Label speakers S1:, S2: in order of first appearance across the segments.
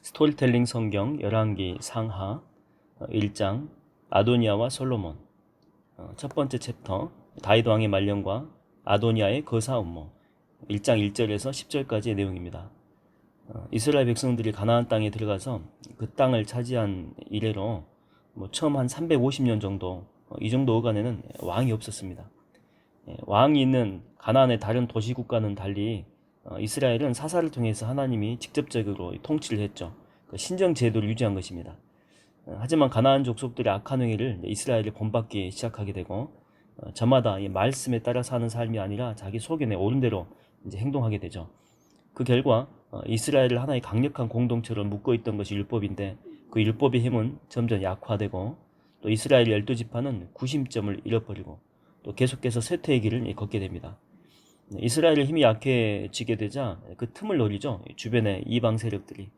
S1: 스토리텔링 성경 열왕기 상하 1장 아도니아와 솔로몬. 첫 번째 챕터 다윗 왕의 말년과 아도니아의 거사 음모. 1장 1절에서 10절까지의 내용입니다. 이스라엘 백성들이 가나안 땅에 들어가서 그 땅을 차지한 이래로 처음 한 350년 정도, 이 정도 어간에는 왕이 없었습니다. 왕이 있는 가나안의 다른 도시국가는 달리 이스라엘은 사사를 통해서 하나님이 직접적으로 통치를 했죠. 신정 제도를 유지한 것입니다. 하지만 가나안 족속들의 악한 행위를 이스라엘이 본받기 시작하게 되고 저마다 이 말씀에 따라 사는 삶이 아니라 자기 속에 오른 대로 이제 행동하게 되죠. 그 결과 이스라엘을 하나의 강력한 공동체로 묶어 있던 것이 율법인데 그 율법의 힘은 점점 약화되고 또 이스라엘 12지파는 구심점을 잃어버리고 또 계속해서 쇠퇴의 길을 걷게 됩니다. 이스라엘의 힘이 약해지게 되자 그 틈을 노리죠. 주변의 이방 세력들이.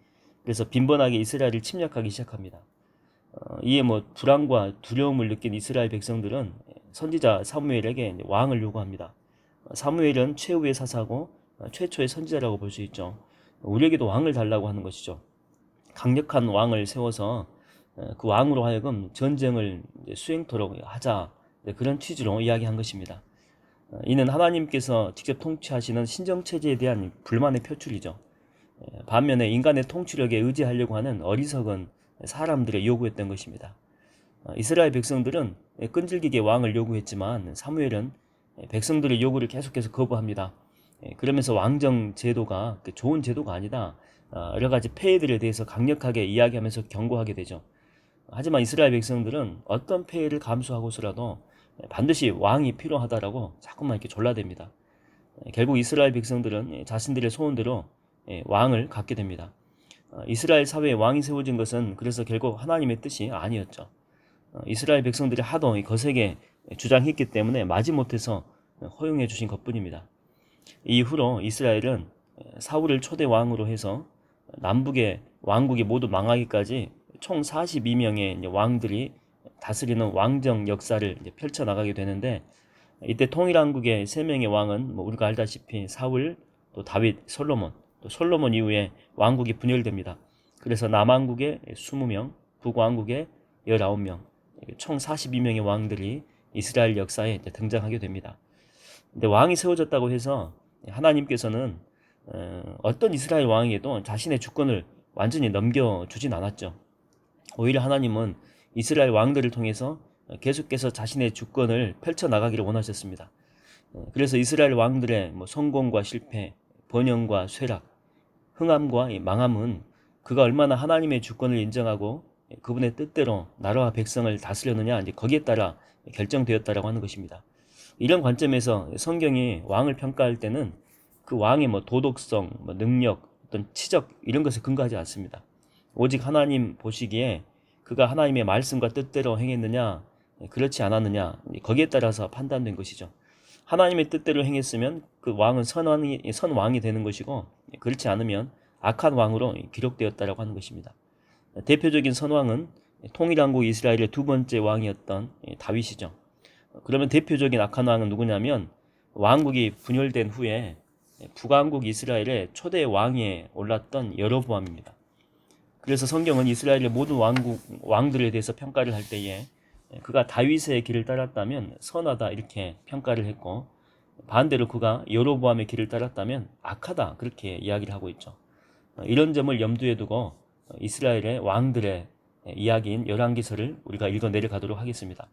S1: 그래서 빈번하게 이스라엘을 침략하기 시작합니다. 이에 불안과 두려움을 느낀 이스라엘 백성들은 선지자 사무엘에게 왕을 요구합니다. 사무엘은 최후의 사사고 최초의 선지자라고 볼 수 있죠. 우리에게도 왕을 달라고 하는 것이죠. 강력한 왕을 세워서 그 왕으로 하여금 전쟁을 수행토록 하자, 그런 취지로 이야기한 것입니다. 이는 하나님께서 직접 통치하시는 신정체제에 대한 불만의 표출이죠. 반면에 인간의 통치력에 의지하려고 하는 어리석은 사람들의 요구였던 것입니다. 이스라엘 백성들은 끈질기게 왕을 요구했지만 사무엘은 백성들의 요구를 계속해서 거부합니다. 그러면서 왕정 제도가 좋은 제도가 아니다, 여러 가지 폐해들에 대해서 강력하게 이야기하면서 경고하게 되죠. 하지만 이스라엘 백성들은 어떤 폐해를 감수하고서라도 반드시 왕이 필요하다라고 자꾸만 이렇게 졸라댑니다. 결국 이스라엘 백성들은 자신들의 소원대로 왕을 갖게 됩니다. 이스라엘 사회에 왕이 세워진 것은 그래서 결국 하나님의 뜻이 아니었죠. 이스라엘 백성들이 하도 거세게 주장했기 때문에 마지못해서 허용해 주신 것뿐입니다. 이후로 이스라엘은 사울을 초대 왕으로 해서 남북의 왕국이 모두 망하기까지 총 42명의 왕들이 다스리는 왕정 역사를 펼쳐나가게 되는데, 이때 통일왕국의 3명의 왕은 우리가 알다시피 사울, 또 다윗, 솔로몬, 또 솔로몬 이후에 왕국이 분열됩니다. 그래서 남왕국의 20명, 북왕국의 19명, 총 42명의 왕들이 이스라엘 역사에 등장하게 됩니다. 근데 왕이 세워졌다고 해서 하나님께서는 어떤 이스라엘 왕에게도 자신의 주권을 완전히 넘겨주진 않았죠. 오히려 하나님은 이스라엘 왕들을 통해서 계속해서 자신의 주권을 펼쳐나가기를 원하셨습니다. 그래서 이스라엘 왕들의 성공과 실패, 번영과 쇠락, 흥함과 망함은 그가 얼마나 하나님의 주권을 인정하고 그분의 뜻대로 나라와 백성을 다스렸느냐, 이제 거기에 따라 결정되었다라고 하는 것입니다. 이런 관점에서 성경이 왕을 평가할 때는 그 왕의 도덕성, 능력, 어떤 치적 이런 것에 근거하지 않습니다. 오직 하나님 보시기에 그가 하나님의 말씀과 뜻대로 행했느냐, 그렇지 않았느냐, 거기에 따라서 판단된 것이죠. 하나님의 뜻대로 행했으면 그 왕은 선왕이 되는 것이고, 그렇지 않으면 악한 왕으로 기록되었다라고 하는 것입니다. 대표적인 선왕은 통일왕국 이스라엘의 두 번째 왕이었던 다윗이죠. 그러면 대표적인 악한 왕은 누구냐면 왕국이 분열된 후에 북왕국 이스라엘의 초대 왕위에 올랐던 여로보암입니다. 그래서 성경은 이스라엘의 모든 왕들에 대해서 평가를 할 때에 그가 다윗의 길을 따랐다면 선하다 이렇게 평가를 했고, 반대로 그가 여로보암의 길을 따랐다면 악하다 그렇게 이야기를 하고 있죠. 이런 점을 염두에 두고 이스라엘의 왕들의 이야기인 열왕기서를 우리가 읽어 내려가도록 하겠습니다.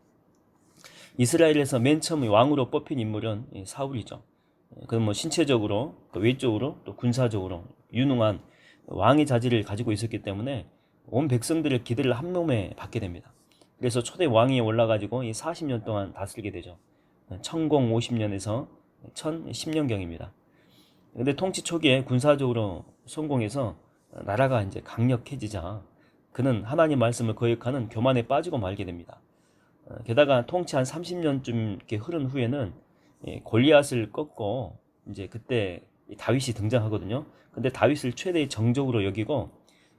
S1: 이스라엘에서 맨 처음 왕으로 뽑힌 인물은 사울이죠. 그는 신체적으로, 외적으로, 또 군사적으로 유능한 왕의 자질을 가지고 있었기 때문에 온 백성들의 기대를 한 몸에 받게 됩니다. 그래서 초대 왕위에 올라가지고 40년 동안 다스리게 되죠. 1050년에서 1010년경입니다. 근데 통치 초기에 군사적으로 성공해서 나라가 이제 강력해지자 그는 하나님 말씀을 거역하는 교만에 빠지고 말게 됩니다. 게다가 통치 한 30년쯤 이렇게 흐른 후에는 골리앗을 꺾고 이제 그때 다윗이 등장하거든요. 근데 다윗을 최대의 정적으로 여기고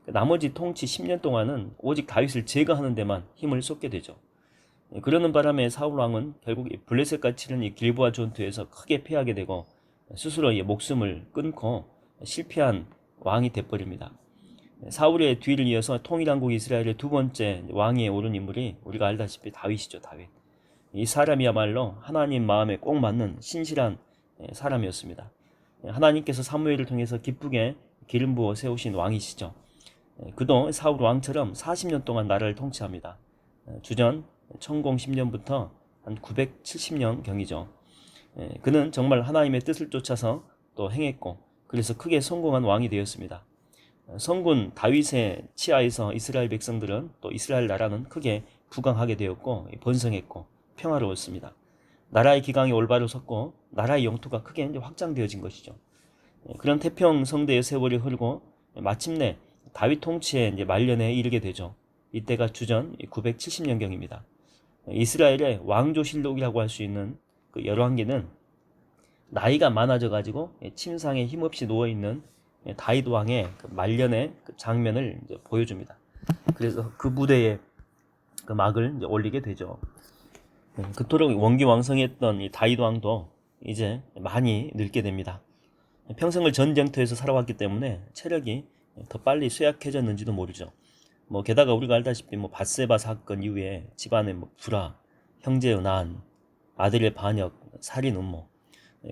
S1: 나머지 통치 10년 동안은 오직 다윗을 제거하는 데만 힘을 쏟게 되죠. 그러는 바람에 사울 왕은 결국 블레셋과 치른 이 길보아 전투에서 크게 패하게 되고 스스로 목숨을 끊고 실패한 왕이 돼버립니다. 사울의 뒤를 이어서 통일왕국 이스라엘의 두 번째 왕위에 오른 인물이 우리가 알다시피 다윗이죠. 다윗. 이 사람이야말로 하나님 마음에 꼭 맞는 신실한 사람이었습니다. 하나님께서 사무엘을 통해서 기쁘게 기름 부어 세우신 왕이시죠. 그도 사울 왕처럼 40년 동안 나라를 통치합니다. 주전 1010년부터 한 970년경이죠. 그는 정말 하나님의 뜻을 쫓아서 또 행했고 그래서 크게 성공한 왕이 되었습니다. 성군 다윗의 치하에서 이스라엘 백성들은 또 이스라엘 나라는 크게 부강하게 되었고 번성했고 평화로웠습니다. 나라의 기강이 올바로 섰고 나라의 영토가 크게 확장되어진 것이죠. 그런 태평성대의 세월이 흐르고 마침내 다윗 통치의 말년에 이르게 되죠. 이때가 주전 970년경입니다. 이스라엘의 왕조실록이라고 할 수 있는 그 열왕기는 나이가 많아져 가지고 침상에 힘없이 누워 있는 다윗 왕의 그 말년의 그 장면을 보여줍니다. 그래서 그 무대에 그 막을 올리게 되죠. 그토록 원기왕성했던 이 다윗 왕도 이제 많이 늙게 됩니다. 평생을 전쟁터에서 살아왔기 때문에 체력이 더 빨리 쇠약해졌는지도 모르죠. 게다가 우리가 알다시피 밧세바 사건 이후에 집안의 불화, 형제의 난, 아들의 반역, 살인 음모,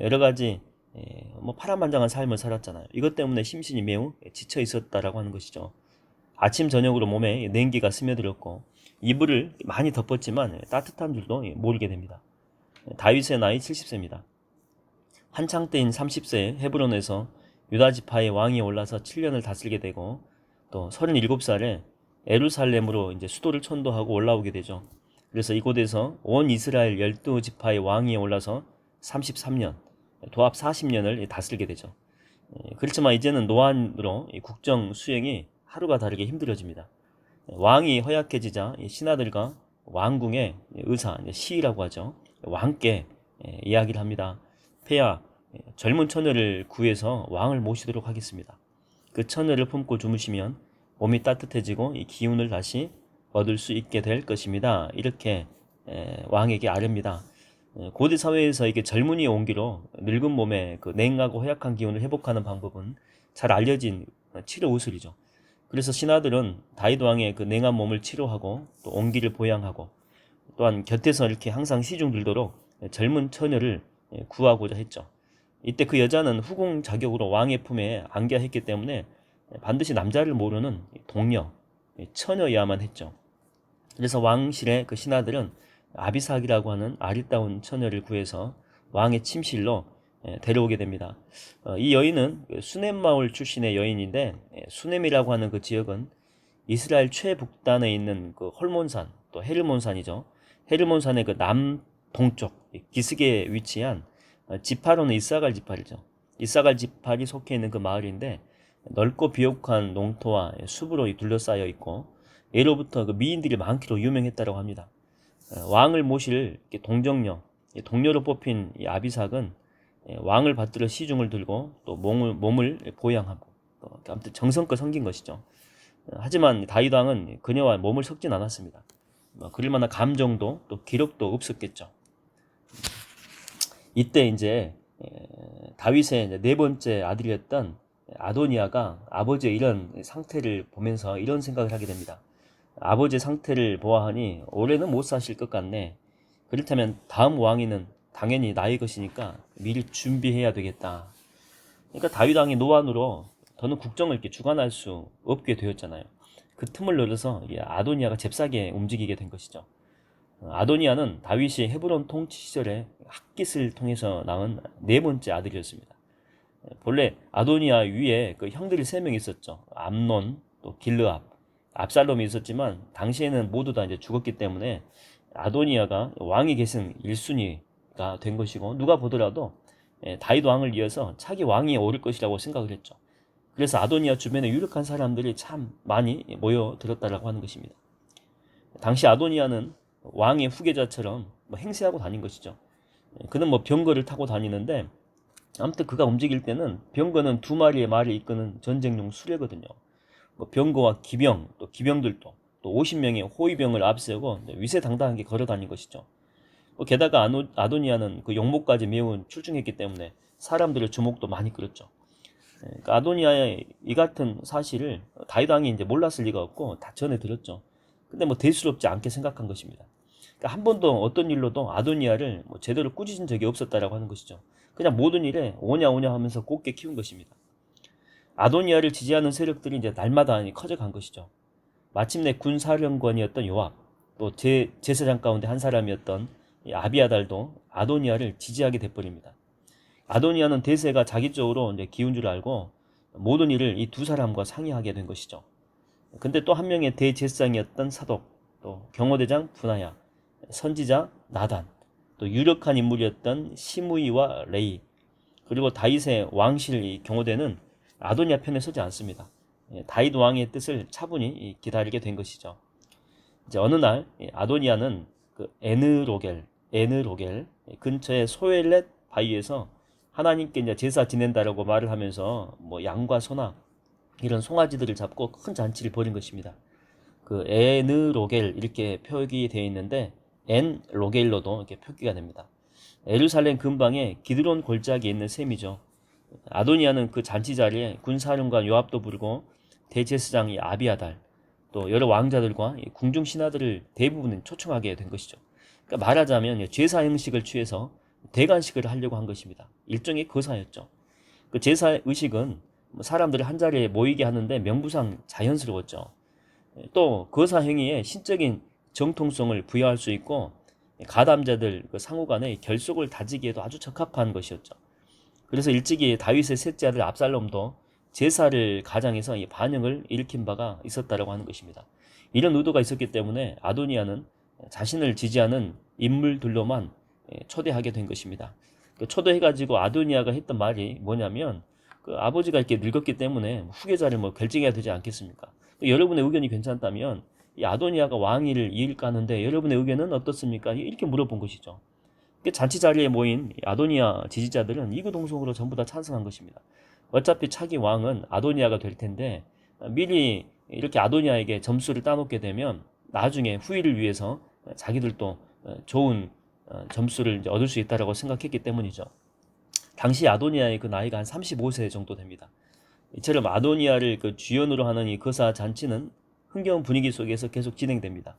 S1: 여러 가지 파란만장한 삶을 살았잖아요. 이것 때문에 심신이 매우 지쳐 있었다라고 하는 것이죠. 아침 저녁으로 몸에 냉기가 스며들었고 이불을 많이 덮었지만 따뜻한 줄도 모르게 됩니다. 다윗의 나이 70세입니다. 한창 때인 30세에 헤브론에서 유다 지파의 왕이 올라서 7년을 다스리게 되고 또 37살에 예루살렘으로 이제 수도를 천도하고 올라오게 되죠. 그래서 이곳에서 온 이스라엘 12지파의 왕위에 올라서 33년, 도합 40년을 다스리게 되죠. 그렇지만 이제는 노안으로 국정 수행이 하루가 다르게 힘들어집니다. 왕이 허약해지자 신하들과 왕궁의 의사, 시라고 하죠. 왕께 이야기를 합니다. 폐하, 젊은 처녀를 구해서 왕을 모시도록 하겠습니다. 그 처녀를 품고 주무시면 몸이 따뜻해지고 이 기운을 다시 얻을 수 있게 될 것입니다. 이렇게 왕에게 아뢰입니다. 고대 사회에서 이게 젊은이의 온기로 늙은 몸의 그 냉하고 허약한 기운을 회복하는 방법은 잘 알려진 치료 의술이죠. 그래서 신하들은 다윗 왕의 그 냉한 몸을 치료하고 또 온기를 보양하고 또한 곁에서 이렇게 항상 시중 들도록 젊은 처녀를 구하고자 했죠. 이때 그 여자는 후궁 자격으로 왕의 품에 안겨야 했기 때문에 반드시 남자를 모르는 동녀, 처녀여야만 했죠. 그래서 왕실의 그 신하들은 아비삭이라고 하는 아리따운 처녀를 구해서 왕의 침실로 데려오게 됩니다. 이 여인은 수넴 마을 출신의 여인인데 수넴이라고 하는 그 지역은 이스라엘 최북단에 있는 그 헐몬산 또 헤르몬산이죠. 헤르몬산의 그 남동쪽 기슭에 위치한 지파로는 이사갈 지파이죠. 이사갈 지파이 속해 있는 그 마을인데 넓고 비옥한 농토와 숲으로 둘러싸여 있고 예로부터 그 미인들이 많기로 유명했다고 합니다. 왕을 모실 동정녀, 동료로 뽑힌 이 아비삭은 왕을 받들어 시중을 들고 또 몸을 보양하고 아무튼 정성껏 섬긴 것이죠. 하지만 다윗 왕은 그녀와 몸을 섞진 않았습니다. 그럴 만한 감정도 또 기록도 없었겠죠. 이때 이제 다윗의 네 번째 아들이었던 아도니아가 아버지의 이런 상태를 보면서 이런 생각을 하게 됩니다. 아버지의 상태를 보아하니 올해는 못 사실 것 같네. 그렇다면 다음 왕위는 당연히 나의 것이니까 미리 준비해야 되겠다. 그러니까 다윗 왕이 노안으로 더는 국정을 이렇게 주관할 수 없게 되었잖아요. 그 틈을 노려서 아도니아가 잽싸게 움직이게 된 것이죠. 아도니아는 다윗이 헤브론 통치 시절에 핫깃을 통해서 낳은 네 번째 아들이었습니다. 본래 아도니아 위에 그 형들이 세 명 있었죠. 암논, 또 길르압, 압살롬이 있었지만 당시에는 모두 다 이제 죽었기 때문에 아도니아가 왕이 계신 1순위가 된 것이고 누가 보더라도 다윗 왕을 이어서 차기 왕위에 오를 것이라고 생각을 했죠. 그래서 아도니아 주변에 유력한 사람들이 참 많이 모여들었다라고 하는 것입니다. 당시 아도니아는 왕의 후계자처럼 행세하고 다닌 것이죠. 그는 병거를 타고 다니는데 아무튼 그가 움직일 때는 병거는 두 마리의 말을 이끄는 전쟁용 수레거든요. 병거와 기병, 또 기병들도 또 50명의 호위병을 앞세우고 위세당당하게 걸어 다닌 것이죠. 게다가 아도니아는 그 용모까지 매우 출중했기 때문에 사람들의 주목도 많이 끌었죠. 그러니까 아도니아의 이 같은 사실을 다윗 왕이 이제 몰랐을 리가 없고 다 전해 들었죠. 근데 뭐 대수롭지 않게 생각한 것입니다. 그러니까 한 번도 어떤 일로도 아도니아를 뭐 제대로 꾸짖은 적이 없었다라고 하는 것이죠. 그냥 모든 일에 오냐 오냐 하면서 곱게 키운 것입니다. 아도니아를 지지하는 세력들이 이제 날마다 커져간 것이죠. 마침내 군사령관이었던 요압, 또 제사장 가운데 한 사람이었던 이 아비아달도 아도니아를 지지하게 돼버립니다. 아도니아는 대세가 자기 쪽으로 이제 기운 줄 알고 모든 일을 이 두 사람과 상의하게 된 것이죠. 근데 또 한 명의 대제사장이었던 사독, 또 경호대장 분하야, 선지자 나단, 또 유력한 인물이었던 시므이와 레이, 그리고 다윗의 왕실 이 경호대는 아도니아 편에 서지 않습니다. 다윗 왕의 뜻을 차분히 기다리게 된 것이죠. 이제 어느 날 아도니아는 그 에느로겔 근처의 소엘렛 바위에서 하나님께 이제 제사 지낸다라고 말을 하면서 뭐 양과 소나 이런 송아지들을 잡고 큰 잔치를 벌인 것입니다. 그 에느로겔 이렇게 표기되어 있는데 엔로겔로도 이렇게 표기가 됩니다. 예루살렘 근방에 기드론 골짜기에 있는 셈이죠. 아도니아는 그 잔치 자리에 군사령관 요압도 부르고 대제사장 아비아달, 또 여러 왕자들과 궁중 신하들을 대부분 초청하게 된 것이죠. 그러니까 말하자면 제사 형식을 취해서 대관식을 하려고 한 것입니다. 일종의 거사였죠. 그 제사 의식은 사람들을 한 자리에 모이게 하는데 명부상 자연스러웠죠. 또 거사 행위에 신적인 정통성을 부여할 수 있고 가담자들 그 상호 간의 결속을 다지기에도 아주 적합한 것이었죠. 그래서 일찍이 다윗의 셋째 아들 압살롬도 제사를 가장해서 이 반영을 일으킨 바가 있었다라고 하는 것입니다. 이런 의도가 있었기 때문에 아도니아는 자신을 지지하는 인물들로만 초대하게 된 것입니다. 초대해가지고 아도니아가 했던 말이 뭐냐면 그 아버지가 이렇게 늙었기 때문에 후계자를 뭐 결정해야 되지 않겠습니까? 여러분의 의견이 괜찮다면 이 아도니아가 왕위를 이을까 하는데 여러분의 의견은 어떻습니까? 이렇게 물어본 것이죠. 잔치 자리에 모인 아도니아 지지자들은 이구동성으로 전부 다 찬성한 것입니다. 어차피 차기 왕은 아도니아가 될 텐데 미리 이렇게 아도니아에게 점수를 따놓게 되면 나중에 후위를 위해서 자기들도 좋은 점수를 얻을 수 있다라고 생각했기 때문이죠. 당시 아도니아의 그 나이가 한 35세 정도 됩니다. 이처럼 아도니아를 그 주연으로 하는 이 거사 잔치는 흥겨운 분위기 속에서 계속 진행됩니다.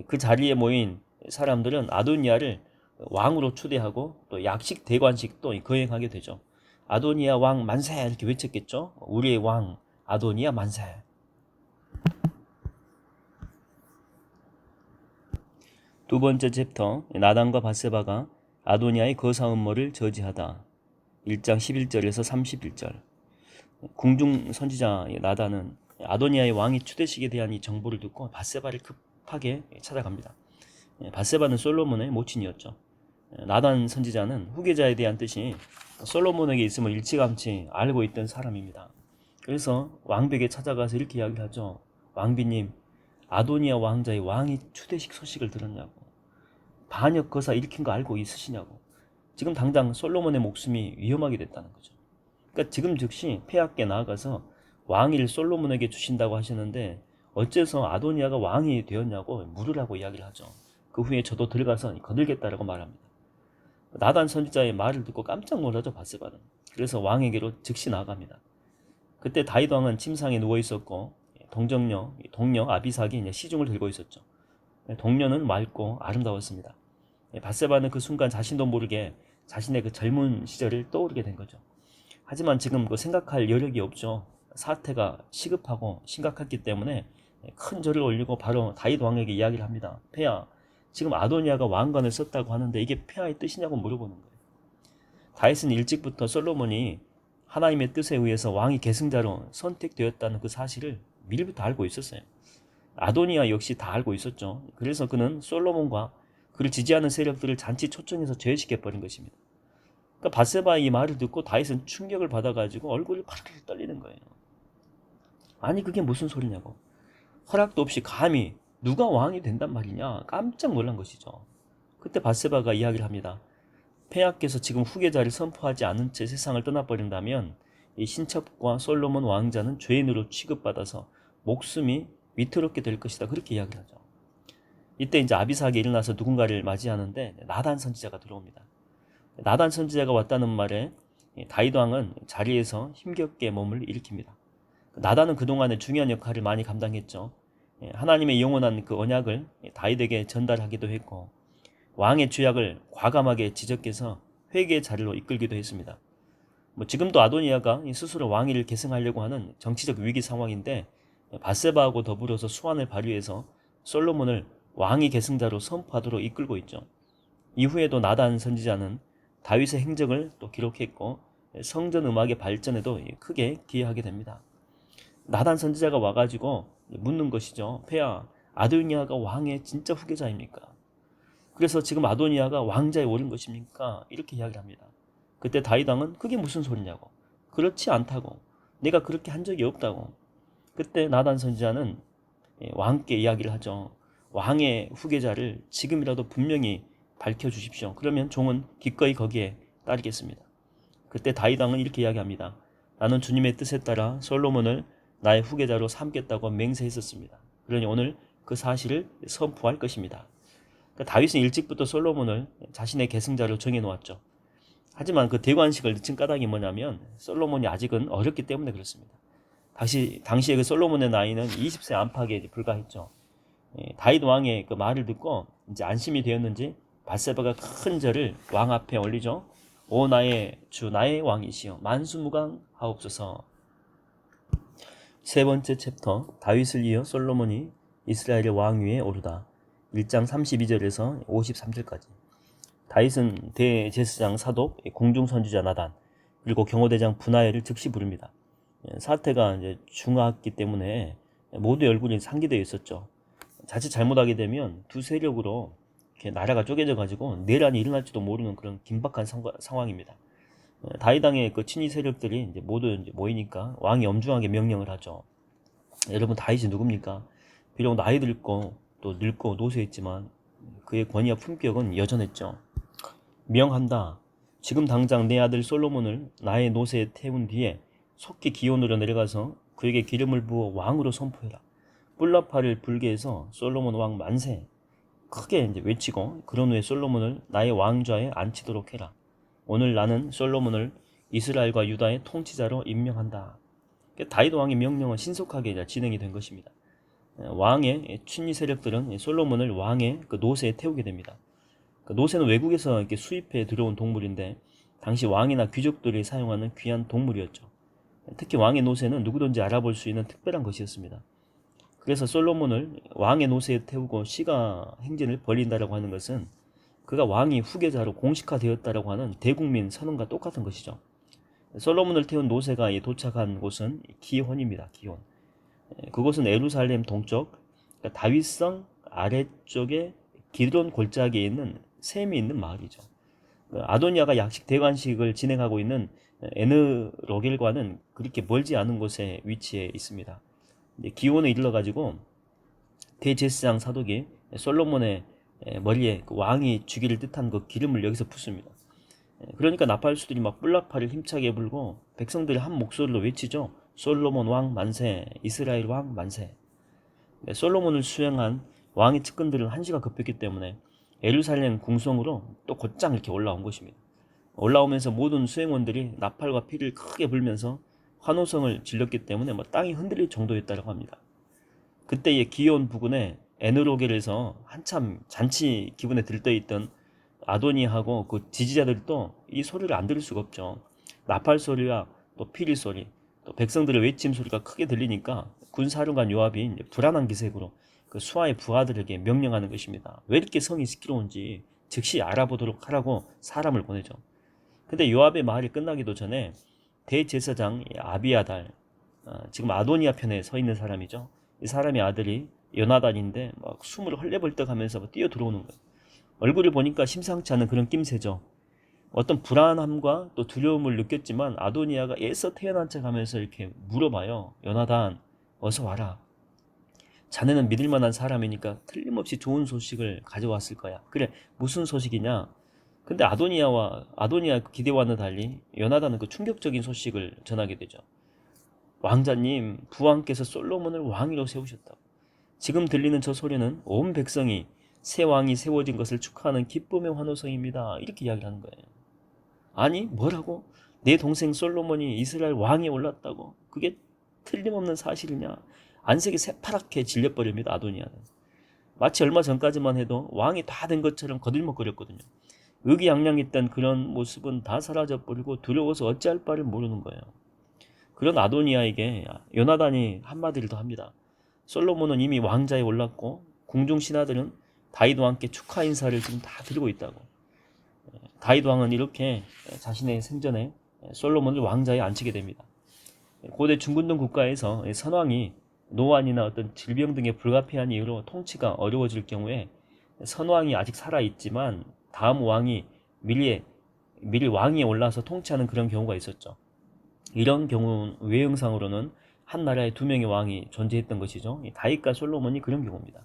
S1: 그 자리에 모인 사람들은 아도니아를 왕으로 초대하고 또 약식 대관식도 거행하게 되죠. 아도니아 왕 만세 이렇게 외쳤겠죠. 우리의 왕 아도니아 만세. 두 번째 챕터 나단과 밧세바가 아도니아의 거사 음모를 저지하다. 1장 11절에서 31절. 궁중 선지자 나단은 아도니아의 왕이 추대식에 대한 이 정보를 듣고 밧세바를 급하게 찾아갑니다. 밧세바는 솔로몬의 모친이었죠. 나단 선지자는 후계자에 대한 뜻이 솔로몬에게 있음을 일찌감치 알고 있던 사람입니다. 그래서 왕백에 찾아가서 이렇게 이야기를 하죠. 왕비님, 아도니아 왕자의 왕이 추대식 소식을 들었냐고. 반역 거사 일으킨 거 알고 있으시냐고. 지금 당장 솔로몬의 목숨이 위험하게 됐다는 거죠. 그러니까 지금 즉시 폐하께 나아가서 왕위를 솔로몬에게 주신다고 하시는데 어째서 아도니아가 왕이 되었냐고 물으라고 이야기를 하죠. 그 후에 저도 들어가서 거들겠다라고 말합니다. 나단 선지자의 말을 듣고 깜짝 놀라죠. 밧세바는. 그래서 왕에게로 즉시 나아갑니다. 그때 다윗 왕은 침상에 누워 있었고 동료 아비삭이 시중을 들고 있었죠. 동료는 맑고 아름다웠습니다. 밧세바는 그 순간 자신도 모르게 자신의 그 젊은 시절을 떠오르게 된 거죠. 하지만 지금 그 생각할 여력이 없죠. 사태가 시급하고 심각했기 때문에 큰 절을 올리고 바로 다윗 왕에게 이야기를 합니다. 폐하, 지금 아도니아가 왕관을 썼다고 하는데 이게 폐하의 뜻이냐고 물어보는 거예요. 다윗은 일찍부터 솔로몬이 하나님의 뜻에 의해서 왕위 계승자로 선택되었다는 그 사실을 미리부터 알고 있었어요. 아도니아 역시 다 알고 있었죠. 그래서 그는 솔로몬과 그를 지지하는 세력들을 잔치 초청해서 제외시켜버린 것입니다. 그러니까 밧세바의 이 말을 듣고 다윗은 충격을 받아가지고 얼굴이 파르르 떨리는 거예요. 아니 그게 무슨 소리냐고. 허락도 없이 감히 누가 왕이 된단 말이냐. 깜짝 놀란 것이죠. 그때 밧세바가 이야기를 합니다. 폐하께서 지금 후계자를 선포하지 않은 채 세상을 떠나버린다면 이 신첩과 솔로몬 왕자는 죄인으로 취급받아서 목숨이 위태롭게 될 것이다. 그렇게 이야기를 하죠. 이때 이제 아비삭이 일어나서 누군가를 맞이하는데 나단 선지자가 들어옵니다. 나단 선지자가 왔다는 말에 다윗 왕은 자리에서 힘겹게 몸을 일으킵니다. 나단은 그동안에 중요한 역할을 많이 감당했죠. 하나님의 영원한 그 언약을 다윗에게 전달하기도 했고 왕의 죄악을 과감하게 지적해서 회개의 자리로 이끌기도 했습니다. 지금도 아도니아가 스스로 왕위를 계승하려고 하는 정치적 위기 상황인데 밧세바하고 더불어서 수완을 발휘해서 솔로몬을 왕위 계승자로 선포하도록 이끌고 있죠. 이후에도 나단 선지자는 다윗의 행적을 또 기록했고 성전 음악의 발전에도 크게 기여하게 됩니다. 나단 선지자가 와가지고 묻는 것이죠. 폐하, 아도니아가 왕의 진짜 후계자입니까? 그래서 지금 아도니아가 왕자에 오른 것입니까? 이렇게 이야기를 합니다. 그때 다윗 왕은 그게 무슨 소리냐고. 그렇지 않다고. 내가 그렇게 한 적이 없다고. 그때 나단 선지자는 왕께 이야기를 하죠. 왕의 후계자를 지금이라도 분명히 밝혀주십시오. 그러면 종은 기꺼이 거기에 따르겠습니다. 그때 다윗 왕은 이렇게 이야기합니다. 나는 주님의 뜻에 따라 솔로몬을 나의 후계자로 삼겠다고 맹세했었습니다. 그러니 오늘 그 사실을 선포할 것입니다. 그러니까 다윗은 일찍부터 솔로몬을 자신의 계승자로 정해놓았죠. 하지만 그 대관식을 늦춘 까닭이 뭐냐면 솔로몬이 아직은 어렸기 때문에 그렇습니다. 당시에 그 솔로몬의 나이는 20세 안팎에 불과했죠. 다윗 왕의 그 말을 듣고 이제 안심이 되었는지 밧세바가 큰 절을 왕 앞에 올리죠. 오 나의 주 나의 왕이시여 만수무강하옵소서. 세 번째 챕터 다윗을 이어 솔로몬이 이스라엘의 왕위에 오르다. 1장 32절에서 53절까지. 다윗은 대제사장 사독, 공중선지자 나단, 그리고 경호대장 분하엘을 즉시 부릅니다. 사태가 이제 중하기 때문에 모두의 얼굴이 상기되어 있었죠. 자칫 잘못하게 되면 두 세력으로 이렇게 나라가 쪼개져 가지고 내란이 일어날지도 모르는 그런 긴박한 상황입니다. 다윗 왕의 그 친위 세력들이 이제 모두 이제 모이니까 왕이 엄중하게 명령을 하죠. 여러분 다윗이 누굽니까? 비록 나이 들고 또 늙고 노쇠했지만 그의 권위와 품격은 여전했죠. 명한다. 지금 당장 내 아들 솔로몬을 나의 노새에 태운 뒤에 속히 기온으로 내려가서 그에게 기름을 부어 왕으로 선포해라. 뿔나팔을 불게 해서 솔로몬 왕 만세 크게 이제 외치고 그런 후에 솔로몬을 나의 왕좌에 앉히도록 해라. 오늘 나는 솔로몬을 이스라엘과 유다의 통치자로 임명한다. 다윗 왕의 명령은 신속하게 진행이 된 것입니다. 왕의 친위 세력들은 솔로몬을 왕의 그 노새에 태우게 됩니다. 그 노새는 외국에서 이렇게 수입해 들어온 동물인데 당시 왕이나 귀족들이 사용하는 귀한 동물이었죠. 특히 왕의 노새는 누구든지 알아볼 수 있는 특별한 것이었습니다. 그래서 솔로몬을 왕의 노새에 태우고 시가 행진을 벌린다라고 하는 것은 그가 왕이 후계자로 공식화되었다라고 하는 대국민 선언과 똑같은 것이죠. 솔로몬을 태운 노새가 도착한 곳은 기혼입니다. 기혼. 그곳은 예루살렘 동쪽 그러니까 다윗성 아래쪽에 기드론 골짜기에 있는 샘이 있는 마을이죠. 아도니아가 약식 대관식을 진행하고 있는 에느로겔과는 그렇게 멀지 않은 곳에 위치해 있습니다. 기온에 이르러 가지고 대제사장 사독이 솔로몬의 머리에 그 왕이 주기를 뜻한 그 기름을 여기서 붓습니다. 그러니까 나팔수들이 막 뿔나팔을 힘차게 불고 백성들이 한 목소리로 외치죠. 솔로몬 왕 만세, 이스라엘 왕 만세. 솔로몬을 수행한 왕의 측근들은 한시가 급했기 때문에 예루살렘 궁성으로 또 곧장 이렇게 올라온 것입니다. 올라오면서 모든 수행원들이 나팔과 피를 크게 불면서 환호성을 질렀기 때문에 땅이 흔들릴 정도였다고 합니다. 그때의 기온 부근에 에느로겔에서 한참 잔치 기분에 들떠있던 아도니하고 그 지지자들도 이 소리를 안 들을 수가 없죠. 나팔 소리와 또 피리 소리, 또 백성들의 외침 소리가 크게 들리니까 군사령관 요압이 불안한 기색으로 그 수하의 부하들에게 명령하는 것입니다. 왜 이렇게 성이 시끄러운지 즉시 알아보도록 하라고 사람을 보내죠. 근데 요압의 말이 끝나기도 전에 대제사장 아비아달, 지금 아도니아 편에 서 있는 사람이죠. 이 사람의 아들이 요나단인데 막 숨을 헐레벌떡하면서 뛰어 들어오는 거예요. 얼굴을 보니까 심상치 않은 그런 낌새죠. 어떤 불안함과 또 두려움을 느꼈지만 아도니아가 애써 태어난 척 하면서 이렇게 물어봐요. 요나단, 어서 와라. 자네는 믿을 만한 사람이니까 틀림없이 좋은 소식을 가져왔을 거야. 그래, 무슨 소식이냐? 근데 아도니아 기대와는 달리 요나단은 그 충격적인 소식을 전하게 되죠. 왕자님, 부왕께서 솔로몬을 왕위로 세우셨다고. 지금 들리는 저 소리는 온 백성이 새 왕이 세워진 것을 축하하는 기쁨의 환호성입니다. 이렇게 이야기를 하는 거예요. 아니, 뭐라고? 내 동생 솔로몬이 이스라엘 왕이 올랐다고? 그게 틀림없는 사실이냐? 안색이 새파랗게 질려버립니다. 아도니아는. 마치 얼마 전까지만 해도 왕이 다 된 것처럼 거들먹거렸거든요. 의기양양했던 그런 모습은 다 사라져버리고 두려워서 어찌할 바를 모르는 거예요. 그런 아도니아에게 요나단이 한마디를 더 합니다. 솔로몬은 이미 왕자에 올랐고 궁중 신하들은 다윗 왕께 축하 인사를 지금 다 드리고 있다고. 다윗 왕은 이렇게 자신의 생전에 솔로몬을 왕자에 앉히게 됩니다. 고대 중근동 국가에서 선왕이 노환이나 어떤 질병 등의 불가피한 이유로 통치가 어려워질 경우에 선왕이 아직 살아있지만 다음 왕이 미리 왕위에 올라서 통치하는 그런 경우가 있었죠. 이런 경우 외형상으로는 한 나라에 두 명의 왕이 존재했던 것이죠. 다윗과 솔로몬이 그런 경우입니다.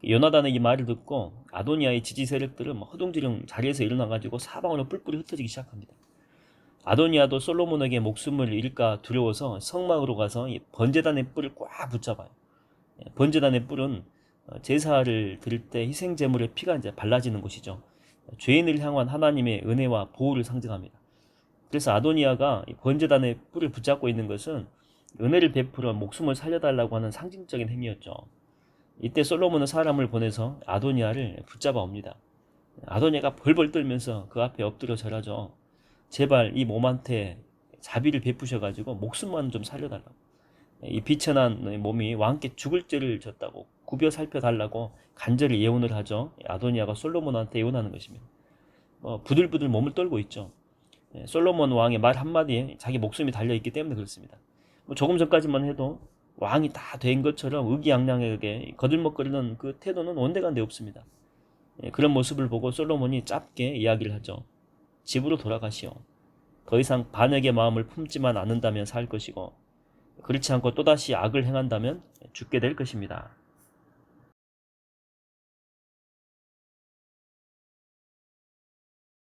S1: 요나단의 이 말을 듣고 아도니아의 지지 세력들은 허둥지둥 자리에서 일어나가지고 사방으로 뿔뿔이 흩어지기 시작합니다. 아도니아도 솔로몬에게 목숨을 잃을까 두려워서 성막으로 가서 번제단의 뿔을 꽉 붙잡아요. 번제단의 뿔은 제사를 드릴 때 희생 제물의 피가 이제 발라지는 곳이죠. 죄인을 향한 하나님의 은혜와 보호를 상징합니다. 그래서 아도니아가 번제단의 뿔을 붙잡고 있는 것은 은혜를 베풀어 목숨을 살려달라고 하는 상징적인 행위였죠. 이때 솔로몬은 사람을 보내서 아도니아를 붙잡아 옵니다. 아도니아가 벌벌 떨면서 그 앞에 엎드려 절하죠. 제발 이 몸한테 자비를 베푸셔가지고 목숨만 좀 살려달라고. 이 비천한 몸이 왕께 죽을 죄를 졌다고 굽여 살펴달라고 간절히 예언을 하죠. 아도니아가 솔로몬한테 예언하는 것입니다. 부들부들 몸을 떨고 있죠. 솔로몬 왕의 말 한마디에 자기 목숨이 달려있기 때문에 그렇습니다. 조금 전까지만 해도 왕이 다 된 것처럼 의기양양하게 거들먹거리는 그 태도는 온데간데 없습니다. 그런 모습을 보고 솔로몬이 짧게 이야기를 하죠. 집으로 돌아가시오. 더 이상 반역의 마음을 품지만 않는다면 살 것이고 그렇지 않고 또다시 악을 행한다면 죽게 될 것입니다.